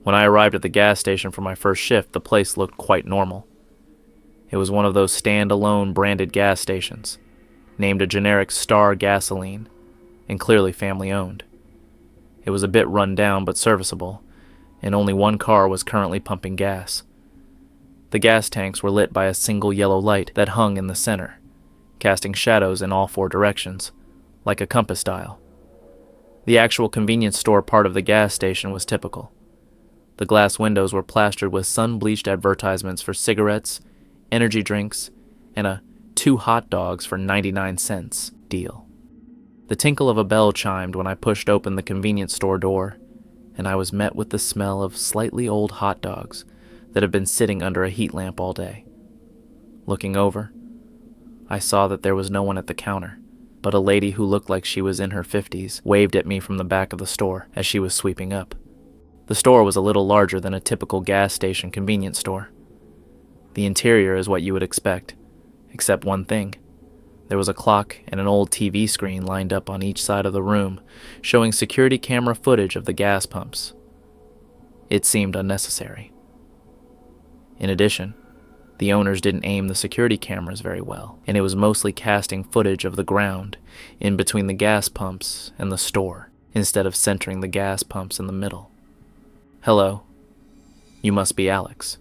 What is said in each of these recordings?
When I arrived at the gas station for my first shift, the place looked quite normal. It was one of those stand-alone branded gas stations, named a generic Star Gasoline, and clearly family-owned. It was a bit run down but serviceable, and only one car was currently pumping gas. The gas tanks were lit by a single yellow light that hung in the center, casting shadows in all four directions, like a compass dial. The actual convenience store part of the gas station was typical. The glass windows were plastered with sun-bleached advertisements for cigarettes, energy drinks, and a 2 hot dogs for 99 cents deal. The tinkle of a bell chimed when I pushed open the convenience store door, and I was met with the smell of slightly old hot dogs that had been sitting under a heat lamp all day. Looking over, I saw that there was no one at the counter, but a lady who looked like she was in her 50s waved at me from the back of the store as she was sweeping up. The store was a little larger than a typical gas station convenience store. The interior is what you would expect, except one thing. There was a clock and an old TV screen lined up on each side of the room, showing security camera footage of the gas pumps. It seemed unnecessary. In addition, the owners didn't aim the security cameras very well, and it was mostly casting footage of the ground in between the gas pumps and the store, instead of centering the gas pumps in the middle. Hello. You must be Alex.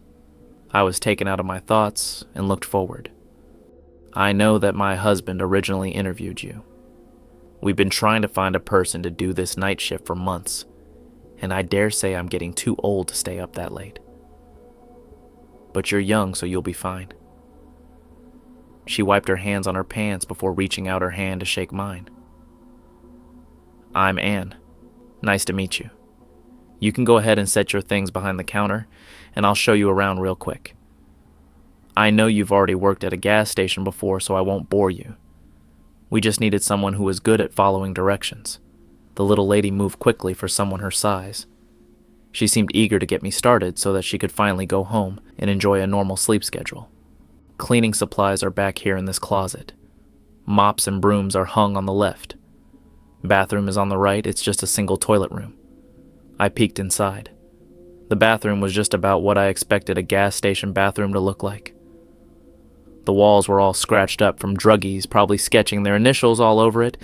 I was taken out of my thoughts and looked forward. I know that my husband originally interviewed you. We've been trying to find a person to do this night shift for months, and I dare say I'm getting too old to stay up that late. But you're young, so you'll be fine. She wiped her hands on her pants before reaching out her hand to shake mine. I'm Anne. Nice to meet you. You can go ahead and set your things behind the counter, and I'll show you around real quick. I know you've already worked at a gas station before, so I won't bore you. We just needed someone who was good at following directions. The little lady moved quickly for someone her size. She seemed eager to get me started so that she could finally go home and enjoy a normal sleep schedule. Cleaning supplies are back here in this closet. Mops and brooms are hung on the left. Bathroom is on the right. It's just a single toilet room. I peeked inside. The bathroom was just about what I expected a gas station bathroom to look like. The walls were all scratched up from druggies probably sketching their initials all over it,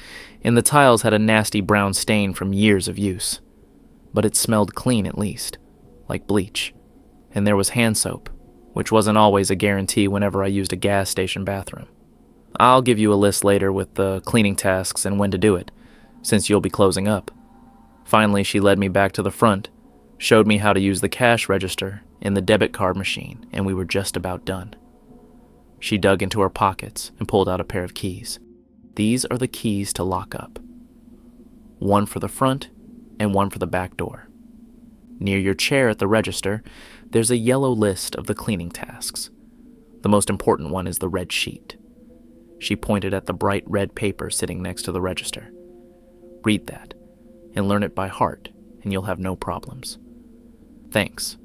and the tiles had a nasty brown stain from years of use. But it smelled clean at least, like bleach, and there was hand soap, which wasn't always a guarantee whenever I used a gas station bathroom. I'll give you a list later with the cleaning tasks and when to do it, since you'll be closing up. Finally, she led me back to the front, showed me how to use the cash register in the debit card machine, and we were just about done. She dug into her pockets and pulled out a pair of keys. These are the keys to lock up. One for the front and one for the back door. Near your chair at the register, there's a yellow list of the cleaning tasks. The most important one is the red sheet. She pointed at the bright red paper sitting next to the register. Read that and learn it by heart, and you'll have no problems. Thanks.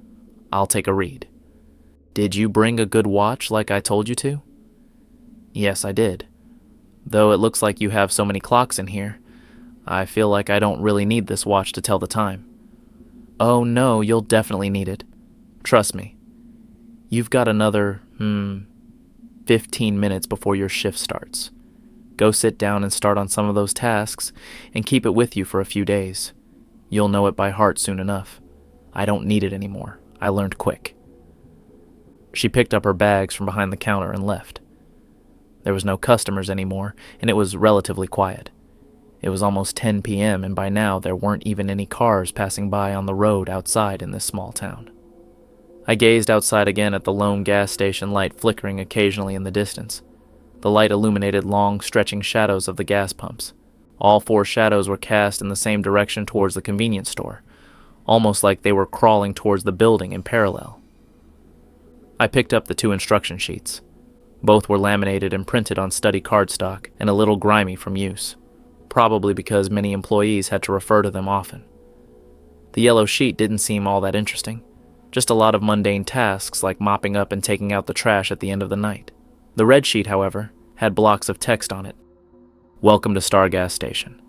I'll take a read. Did you bring a good watch like I told you to? Yes, I did. Though it looks like you have so many clocks in here, I feel like I don't really need this watch to tell the time. Oh no, you'll definitely need it. Trust me. You've got another, 15 minutes before your shift starts. Go sit down and start on some of those tasks, and keep it with you for a few days. You'll know it by heart soon enough. I don't need it anymore. I learned quick. She picked up her bags from behind the counter and left. There was no customers anymore, and it was relatively quiet. It was almost 10 p.m., and by now there weren't even any cars passing by on the road outside in this small town. I gazed outside again at the lone gas station light flickering occasionally in the distance. The light illuminated long, stretching shadows of the gas pumps. All 4 shadows were cast in the same direction towards the convenience store, almost like they were crawling towards the building in parallel. I picked up the 2 instruction sheets. Both were laminated and printed on study cardstock and a little grimy from use, probably because many employees had to refer to them often. The yellow sheet didn't seem all that interesting, just a lot of mundane tasks like mopping up and taking out the trash at the end of the night. The red sheet, however, had blocks of text on it. Welcome to Star Gas Station.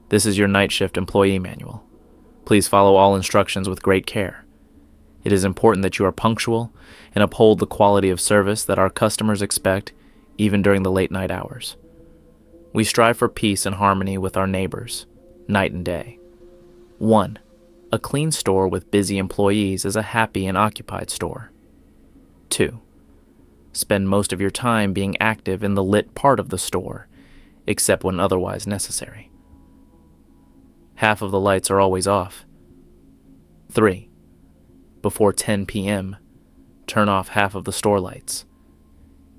This is your night shift employee manual. Please follow all instructions with great care, It is important that you are punctual and uphold the quality of service that our customers expect even during the late night hours. We strive for peace and harmony with our neighbors, night and day. 1. A clean store with busy employees is a happy and occupied store. 2. Spend most of your time being active in the lit part of the store, except when otherwise necessary. Half of the lights are always off. 3. Before 10 p.m., turn off half of the store lights.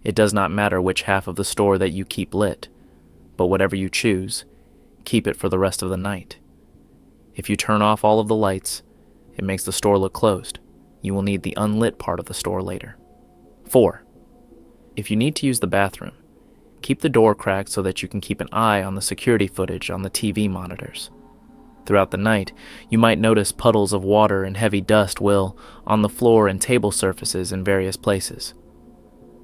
It does not matter which half of the store that you keep lit, but whatever you choose, keep it for the rest of the night. If you turn off all of the lights, it makes the store look closed. You will need the unlit part of the store later. 4. If you need to use the bathroom, keep the door cracked so that you can keep an eye on the security footage on the TV monitors. Throughout the night, you might notice puddles of water and heavy dust will on the floor and table surfaces in various places.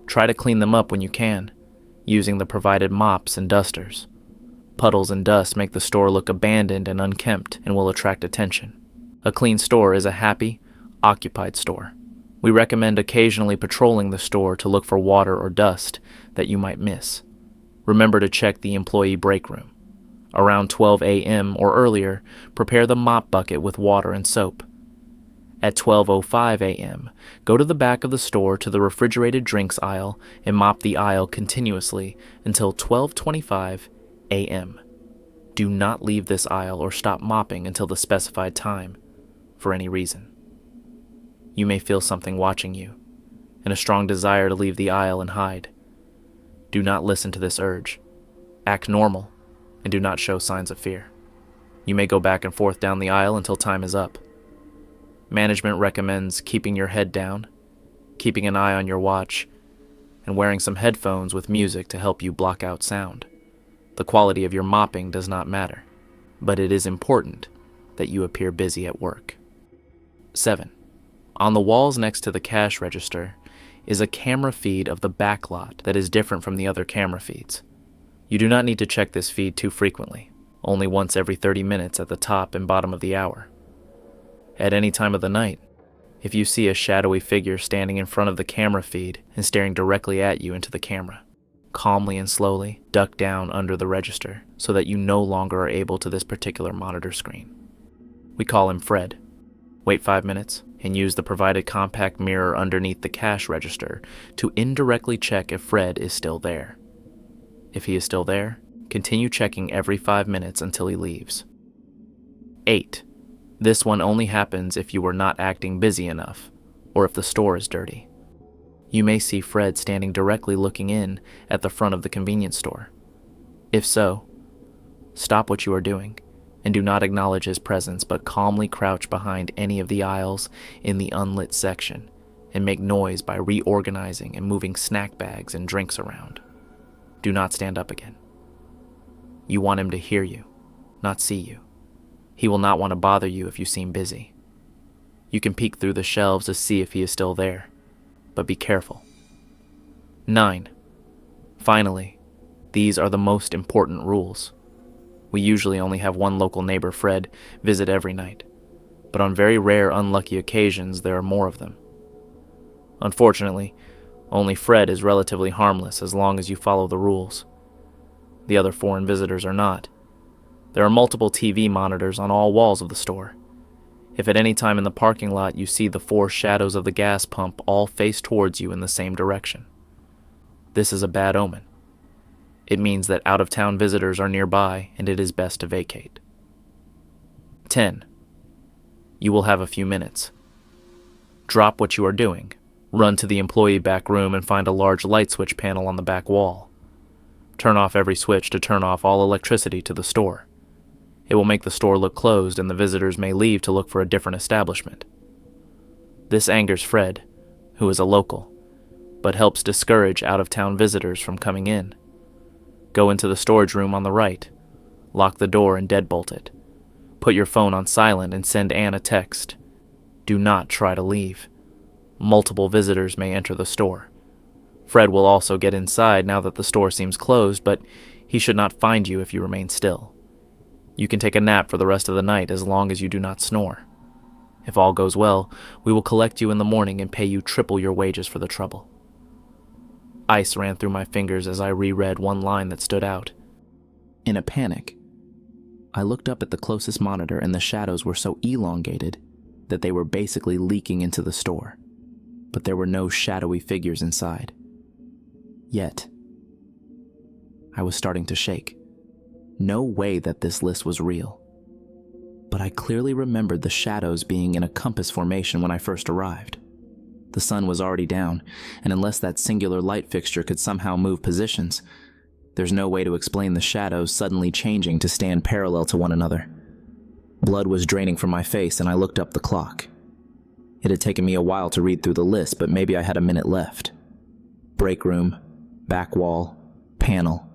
Try to clean them up when you can, using the provided mops and dusters. Puddles and dust make the store look abandoned and unkempt and will attract attention. A clean store is a happy, occupied store. We recommend occasionally patrolling the store to look for water or dust that you might miss. Remember to check the employee break room. Around 12 a.m. or earlier, prepare the mop bucket with water and soap. At 12:05 a.m., go to the back of the store to the refrigerated drinks aisle and mop the aisle continuously until 12:25 a.m. Do not leave this aisle or stop mopping until the specified time, for any reason. You may feel something watching you, and a strong desire to leave the aisle and hide. Do not listen to this urge. Act normal, and do not show signs of fear. You may go back and forth down the aisle until time is up. Management recommends keeping your head down, keeping an eye on your watch, and wearing some headphones with music to help you block out sound. The quality of your mopping does not matter, but it is important that you appear busy at work. 7. On the walls next to the cash register is a camera feed of the back lot that is different from the other camera feeds. You do not need to check this feed too frequently, only once every 30 minutes at the top and bottom of the hour. At any time of the night, if you see a shadowy figure standing in front of the camera feed and staring directly at you into the camera, calmly and slowly duck down under the register so that you no longer are able to this particular monitor screen. We call him Fred. Wait 5 minutes and use the provided compact mirror underneath the cash register to indirectly check if Fred is still there. If he is still there, continue checking every 5 minutes until he leaves. 8. This one only happens if you are not acting busy enough, or if the store is dirty. You may see Fred standing directly looking in at the front of the convenience store. If so, stop what you are doing, and do not acknowledge his presence, but calmly crouch behind any of the aisles in the unlit section, and make noise by reorganizing and moving snack bags and drinks around. Do not stand up again. You want him to hear you, not see you. He will not want to bother you if you seem busy. You can peek through the shelves to see if he is still there, but be careful. 9. Finally, these are the most important rules. We usually only have one local neighbor, Fred, visit every night, but on very rare unlucky occasions there are more of them. Unfortunately, only Fred is relatively harmless as long as you follow the rules. The other foreign visitors are not. There are multiple TV monitors on all walls of the store. If at any time in the parking lot you see the 4 shadows of the gas pump all face towards you in the same direction, this is a bad omen. It means that out-of-town visitors are nearby and it is best to vacate. 10. You will have a few minutes. Drop what you are doing. Run to the employee back room and find a large light switch panel on the back wall. Turn off every switch to turn off all electricity to the store. It will make the store look closed and the visitors may leave to look for a different establishment. This angers Fred, who is a local, but helps discourage out-of-town visitors from coming in. Go into the storage room on the right, lock the door and deadbolt it. Put your phone on silent and send Anne a text. Do not try to leave. Multiple visitors may enter the store. Fred will also get inside now that the store seems closed, but he should not find you if you remain still. You can take a nap for the rest of the night as long as you do not snore. If all goes well, we will collect you in the morning and pay you triple your wages for the trouble." Ice ran through my fingers as I reread one line that stood out. In a panic, I looked up at the closest monitor and the shadows were so elongated that they were basically leaking into the store, but there were no shadowy figures inside. Yet, I was starting to shake. No way that this list was real. But I clearly remembered the shadows being in a compass formation when I first arrived. The sun was already down, and unless that singular light fixture could somehow move positions, there's no way to explain the shadows suddenly changing to stand parallel to one another. Blood was draining from my face, and I looked up the clock. It had taken me a while to read through the list, but maybe I had a minute left. Break room, back wall, panel,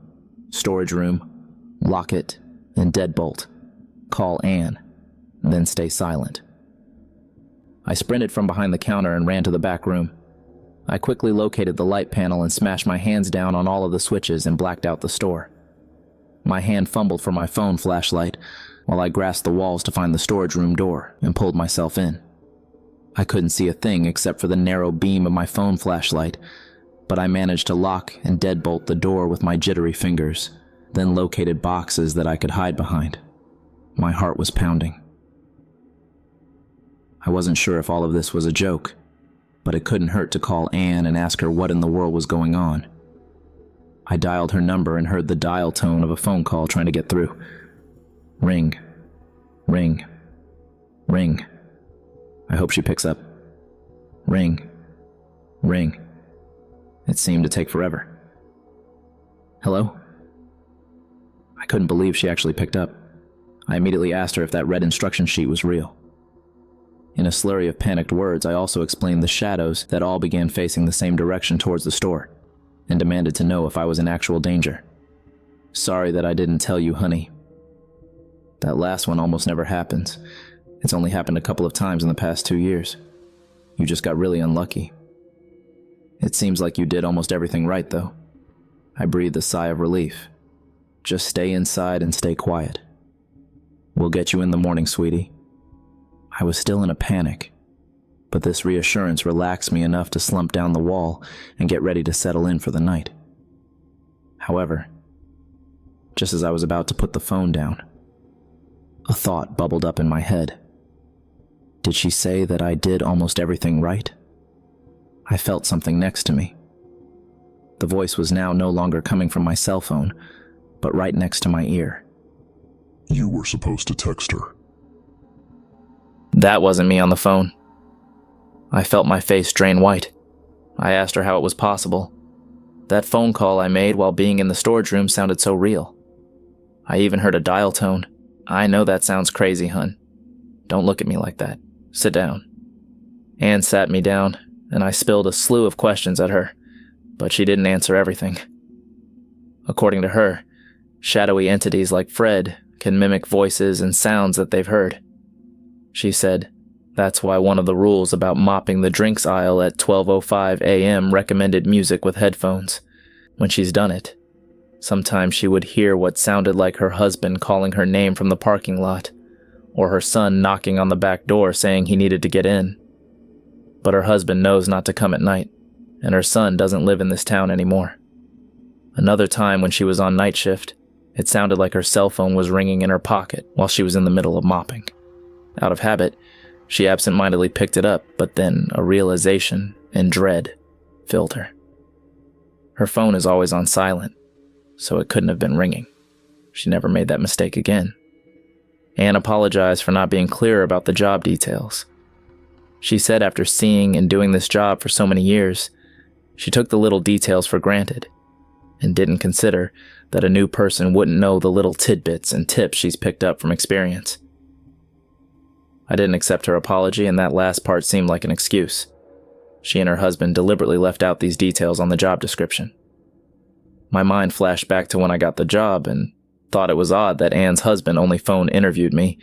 storage room, locket, and deadbolt. Call Anne, then stay silent. I sprinted from behind the counter and ran to the back room. I quickly located the light panel and smashed my hands down on all of the switches and blacked out the store. My hand fumbled for my phone flashlight while I grasped the walls to find the storage room door and pulled myself in. I couldn't see a thing except for the narrow beam of my phone flashlight, but I managed to lock and deadbolt the door with my jittery fingers, then located boxes that I could hide behind. My heart was pounding. I wasn't sure if all of this was a joke, but it couldn't hurt to call Anne and ask her what in the world was going on. I dialed her number and heard the dial tone of a phone call trying to get through. Ring, ring, ring. I hope she picks up. Ring, ring. It seemed to take forever. Hello? I couldn't believe she actually picked up. I immediately asked her if that red instruction sheet was real. In a slurry of panicked words, I also explained the shadows that all began facing the same direction towards the store, and demanded to know if I was in actual danger. Sorry that I didn't tell you, honey. That last one almost never happens. It's only happened a couple of times in the past 2 years. You just got really unlucky. It seems like you did almost everything right, though. I breathed a sigh of relief. Just stay inside and stay quiet. We'll get you in the morning, sweetie. I was still in a panic, but this reassurance relaxed me enough to slump down the wall and get ready to settle in for the night. However, just as I was about to put the phone down, a thought bubbled up in my head. Did she say that I did almost everything right? I felt something next to me. The voice was now no longer coming from my cell phone, but right next to my ear. You were supposed to text her. That wasn't me on the phone. I felt my face drain white. I asked her how it was possible. That phone call I made while being in the storage room sounded so real. I even heard a dial tone. I know that sounds crazy, hun. Don't look at me like that. Sit down. Anne sat me down, and I spilled a slew of questions at her, but she didn't answer everything. According to her, shadowy entities like Fred can mimic voices and sounds that they've heard. She said that's why one of the rules about mopping the drinks aisle at 12:05 a.m. recommended music with headphones. When she's done it, sometimes she would hear what sounded like her husband calling her name from the parking lot, or her son knocking on the back door saying he needed to get in. But her husband knows not to come at night, and her son doesn't live in this town anymore. Another time when she was on night shift, it sounded like her cell phone was ringing in her pocket while she was in the middle of mopping. Out of habit, she absentmindedly picked it up, but then a realization and dread filled her. Her phone is always on silent, so it couldn't have been ringing. She never made that mistake again. Anne apologized for not being clear about the job details. She said after seeing and doing this job for so many years, she took the little details for granted and didn't consider that a new person wouldn't know the little tidbits and tips she's picked up from experience. I didn't accept her apology, and that last part seemed like an excuse. She and her husband deliberately left out these details on the job description. My mind flashed back to when I got the job and thought it was odd that Anne's husband only phone interviewed me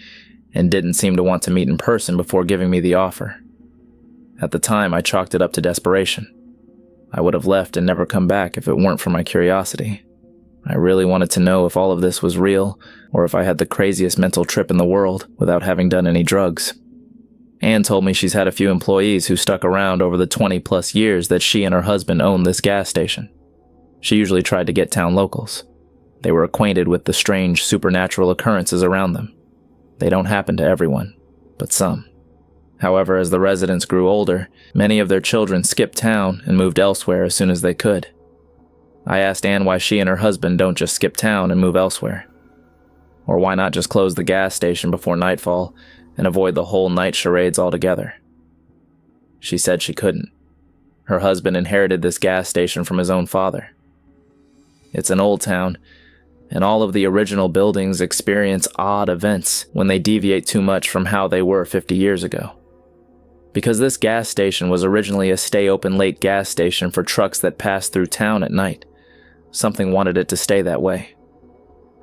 and didn't seem to want to meet in person before giving me the offer. At the time, I chalked it up to desperation. I would have left and never come back if it weren't for my curiosity. I really wanted to know if all of this was real, or if I had the craziest mental trip in the world without having done any drugs. Anne told me she's had a few employees who stuck around over the 20-plus years that she and her husband owned this gas station. She usually tried to get town locals. They were acquainted with the strange supernatural occurrences around them. They don't happen to everyone, but some. However, as the residents grew older, many of their children skipped town and moved elsewhere as soon as they could. I asked Anne why she and her husband don't just skip town and move elsewhere. Or why not just close the gas station before nightfall and avoid the whole night charades altogether. She said she couldn't. Her husband inherited this gas station from his own father. It's an old town, and all of the original buildings experience odd events when they deviate too much from how they were 50 years ago. Because this gas station was originally a stay-open-late gas station for trucks that passed through town at night, something wanted it to stay that way.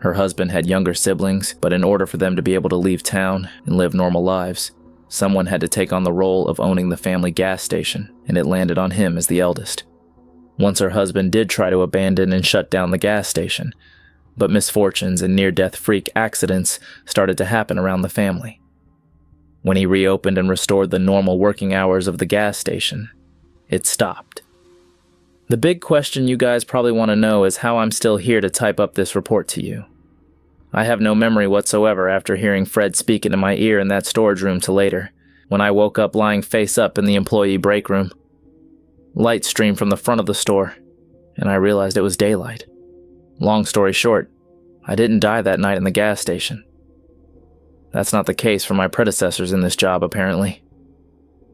Her husband had younger siblings, but in order for them to be able to leave town and live normal lives, someone had to take on the role of owning the family gas station, and it landed on him as the eldest. Once her husband did try to abandon and shut down the gas station, but misfortunes and near-death freak accidents started to happen around the family. When he reopened and restored the normal working hours of the gas station, it stopped. The big question you guys probably want to know is how I'm still here to type up this report to you. I have no memory whatsoever after hearing Fred speak into my ear in that storage room till later, when I woke up lying face up in the employee break room. Light streamed from the front of the store, and I realized it was daylight. Long story short, I didn't die that night in the gas station. That's not the case for my predecessors in this job, apparently.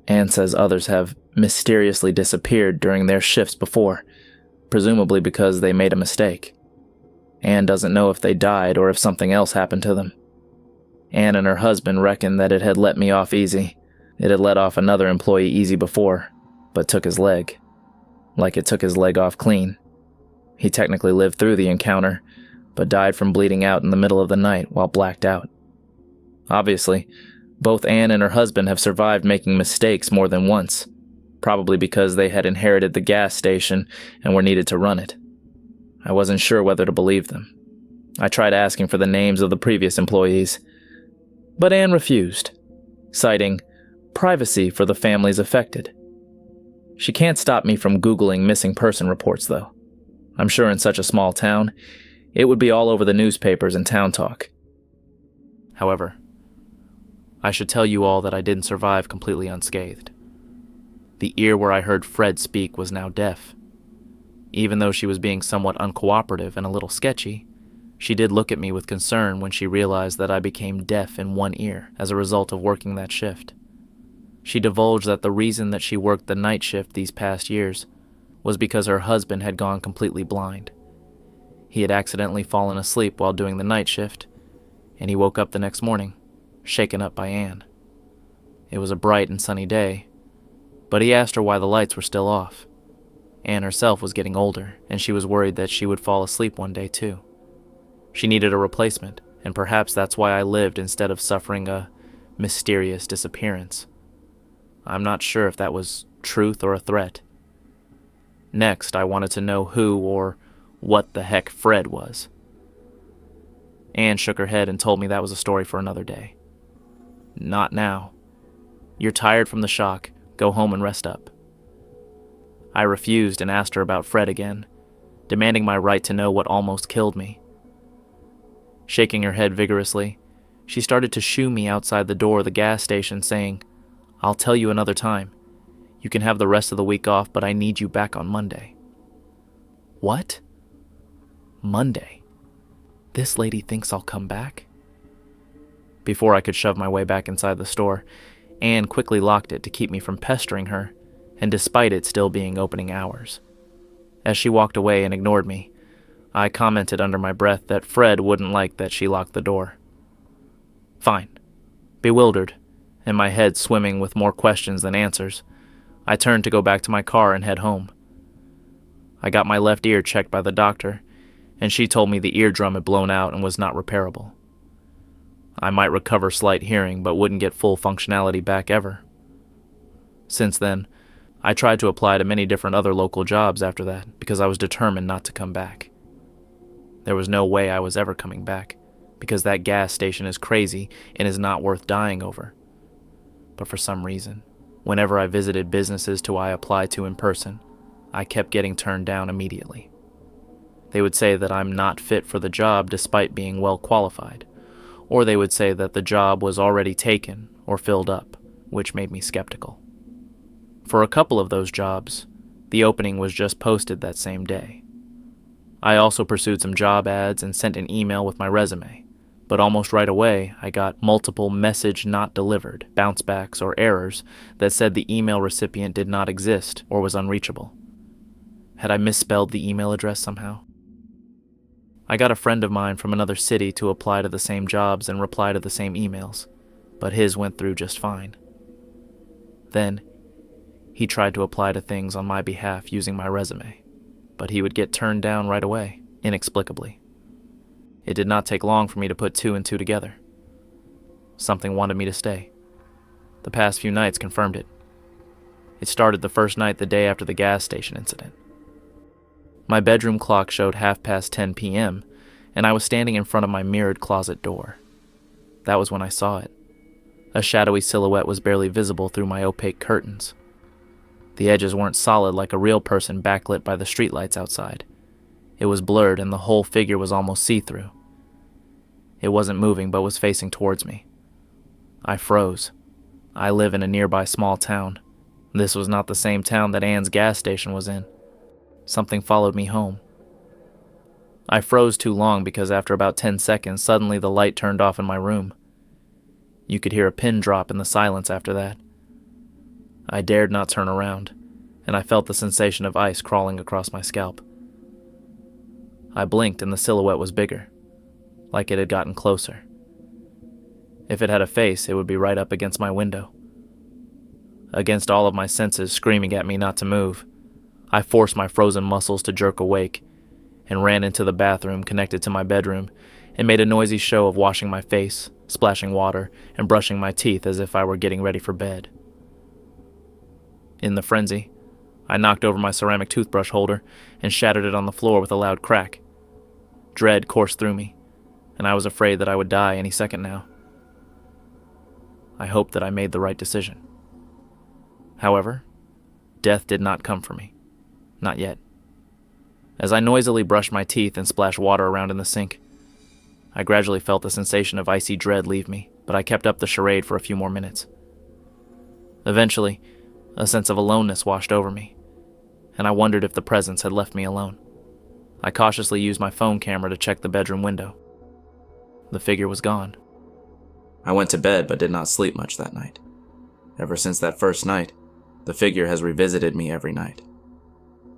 Anne says others have mysteriously disappeared during their shifts before, presumably because they made a mistake. Anne doesn't know if they died or if something else happened to them. Anne and her husband reckon that it had let me off easy. It had let off another employee easy before, but took his leg. Like it took his leg off clean. He technically lived through the encounter, but died from bleeding out in the middle of the night while blacked out. Obviously, both Anne and her husband have survived making mistakes more than once, probably because they had inherited the gas station and were needed to run it. I wasn't sure whether to believe them. I tried asking for the names of the previous employees, but Anne refused, citing privacy for the families affected. She can't stop me from Googling missing person reports, though. I'm sure in such a small town, it would be all over the newspapers and town talk. However, I should tell you all that I didn't survive completely unscathed. The ear where I heard Fred speak was now deaf. Even though she was being somewhat uncooperative and a little sketchy, she did look at me with concern when she realized that I became deaf in one ear as a result of working that shift. She divulged that the reason that she worked the night shift these past years was because her husband had gone completely blind. He had accidentally fallen asleep while doing the night shift, and he woke up the next morning, shaken up by Anne. It was a bright and sunny day, but he asked her why the lights were still off. Anne herself was getting older, and she was worried that she would fall asleep one day too. She needed a replacement, and perhaps that's why I lived instead of suffering a mysterious disappearance. I'm not sure if that was truth or a threat. Next, I wanted to know who or what the heck Fred was. Anne shook her head and told me that was a story for another day. Not now. You're tired from the shock. Go home and rest up. I refused and asked her about Fred again, demanding my right to know what almost killed me. Shaking her head vigorously, she started to shoo me outside the door of the gas station, saying, "I'll tell you another time. You can have the rest of the week off, but I need you back on Monday." What? Monday? This lady thinks I'll come back? Before I could shove my way back inside the store, Anne quickly locked it to keep me from pestering her, and despite it still being opening hours. As she walked away and ignored me, I commented under my breath that Fred wouldn't like that she locked the door. Fine. Bewildered, and my head swimming with more questions than answers, I turned to go back to my car and head home. I got my left ear checked by the doctor, and she told me the eardrum had blown out and was not repairable. I might recover slight hearing, but wouldn't get full functionality back ever. Since then, I tried to apply to many different other local jobs after that because I was determined not to come back. There was no way I was ever coming back, because that gas station is crazy and is not worth dying over. but for some reason, whenever I visited businesses I applied to in person, I kept getting turned down immediately. They would say that I'm not fit for the job despite being well qualified, or they would say that the job was already taken or filled up, which made me skeptical. For a couple of those jobs, the opening was just posted that same day. I also pursued some job ads and sent an email with my resume, but almost right away I got multiple message not delivered, bounce backs, or errors that said the email recipient did not exist or was unreachable. Had I misspelled the email address somehow? I got a friend of mine from another city to apply to the same jobs and reply to the same emails, but his went through just fine. Then, he tried to apply to things on my behalf using my resume, but he would get turned down right away, inexplicably. It did not take long for me to put two and two together. Something wanted me to stay. The past few nights confirmed it. It started the first night the day after the gas station incident. My bedroom clock showed 10:30 p.m., and I was standing in front of my mirrored closet door. That was when I saw it. A shadowy silhouette was barely visible through my opaque curtains. The edges weren't solid like a real person backlit by the streetlights outside. It was blurred and the whole figure was almost see-through. It wasn't moving but was facing towards me. I froze. I live in a nearby small town. This was not the same town that Anne's gas station was in. Something followed me home. I froze too long because after about 10 seconds, suddenly the light turned off in my room. You could hear a pin drop in the silence after that. I dared not turn around, and I felt the sensation of ice crawling across my scalp. I blinked and the silhouette was bigger, like it had gotten closer. If it had a face, it would be right up against my window. Against all of my senses screaming at me not to move, I forced my frozen muscles to jerk awake and ran into the bathroom connected to my bedroom and made a noisy show of washing my face, splashing water, and brushing my teeth as if I were getting ready for bed. In the frenzy, I knocked over my ceramic toothbrush holder and shattered it on the floor with a loud crack. Dread coursed through me, and I was afraid that I would die any second now. I hoped that I made the right decision. However, death did not come for me. Not yet. As I noisily brushed my teeth and splashed water around in the sink, I gradually felt the sensation of icy dread leave me, but I kept up the charade for a few more minutes. Eventually, a sense of aloneness washed over me, and I wondered if the presence had left me alone. I cautiously used my phone camera to check the bedroom window. The figure was gone. I went to bed but did not sleep much that night. Ever since that first night, the figure has revisited me every night,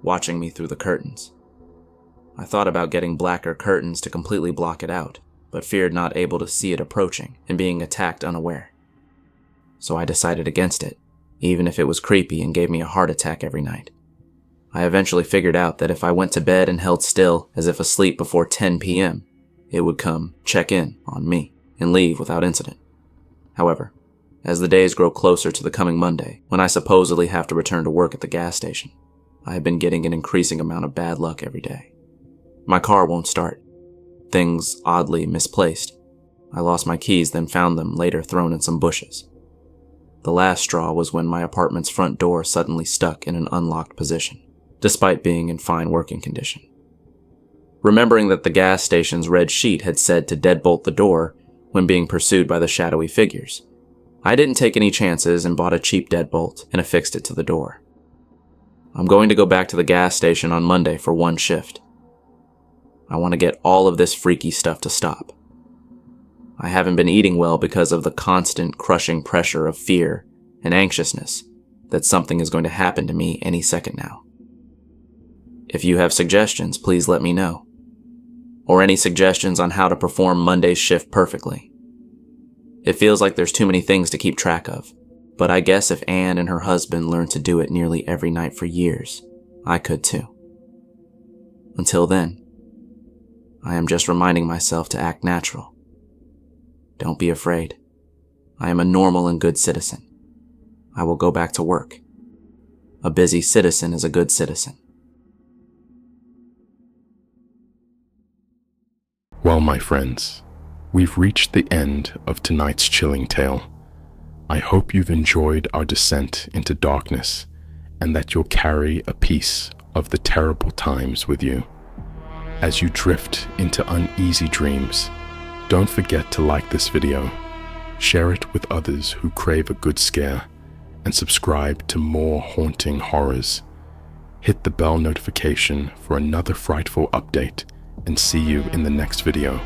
watching me through the curtains. I thought about getting blacker curtains to completely block it out, but feared not able to see it approaching and being attacked unaware. So I decided against it, even if it was creepy and gave me a heart attack every night. I eventually figured out that if I went to bed and held still as if asleep before 10 p.m., it would come check in on me and leave without incident. However, as the days grow closer to the coming Monday, when I supposedly have to return to work at the gas station, I have been getting an increasing amount of bad luck every day. My car won't start. Things oddly misplaced. I lost my keys, then found them later thrown in some bushes. The last straw was when my apartment's front door suddenly stuck in an unlocked position, despite being in fine working condition. Remembering that the gas station's red sheet had said to deadbolt the door when being pursued by the shadowy figures, I didn't take any chances and bought a cheap deadbolt and affixed it to the door. I'm going to go back to the gas station on Monday for one shift. I want to get all of this freaky stuff to stop. I haven't been eating well because of the constant crushing pressure of fear and anxiousness that something is going to happen to me any second now. If you have suggestions, please let me know. Or any suggestions on how to perform Monday's shift perfectly. It feels like there's too many things to keep track of, but I guess if Anne and her husband learned to do it nearly every night for years, I could too. Until then, I am just reminding myself to act natural. Don't be afraid. I am a normal and good citizen. I will go back to work. A busy citizen is a good citizen. Well, my friends, we've reached the end of tonight's chilling tale. I hope you've enjoyed our descent into darkness and that you'll carry a piece of the terrible times with you. As you drift into uneasy dreams, don't forget to like this video, share it with others who crave a good scare, and subscribe to more haunting horrors. Hit the bell notification for another frightful update, and see you in the next video.